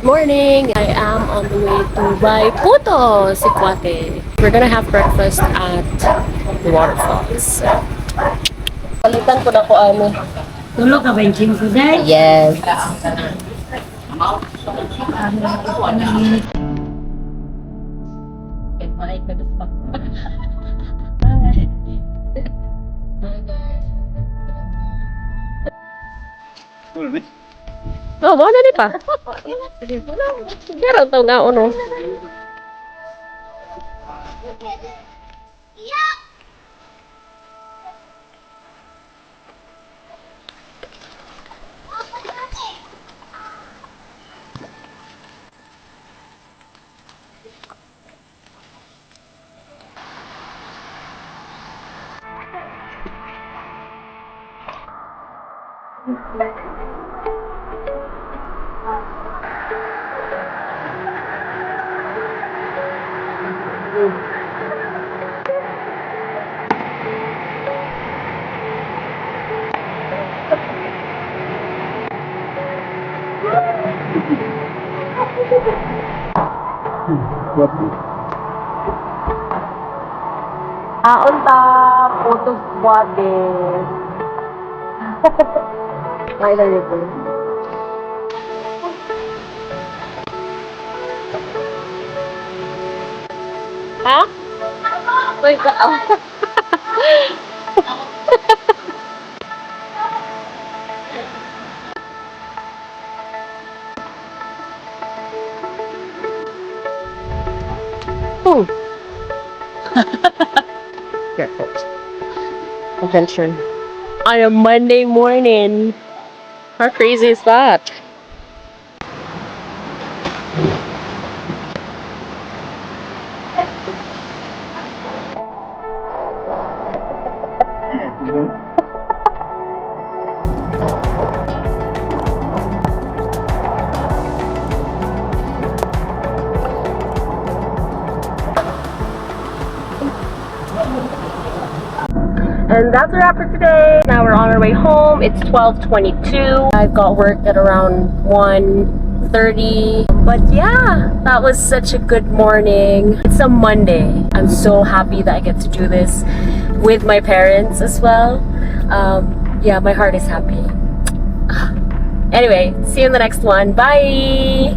Morning! I am on the way to buy puto, si Kwate. We're gonna have breakfast at the waterfalls. Palitan ko na ko ano. Tulog ka ba yung chim ko dahil? Yes. Oh, mana ni pa? Garang tau nga ono. Aon ta, puto Kwate. Ay, dali ko. Ha? Uy, ka. Oh. Careful. Attention. On a Monday morning. How crazy is that? And that's a wrap for today. Now we're on our way home. It's 12:22. I've got work at around 1:30. But yeah, that was such a good morning. It's a Monday. I'm so happy that I get to do this with my parents as well. Yeah, my heart is happy. Anyway, see you in the next one. Bye!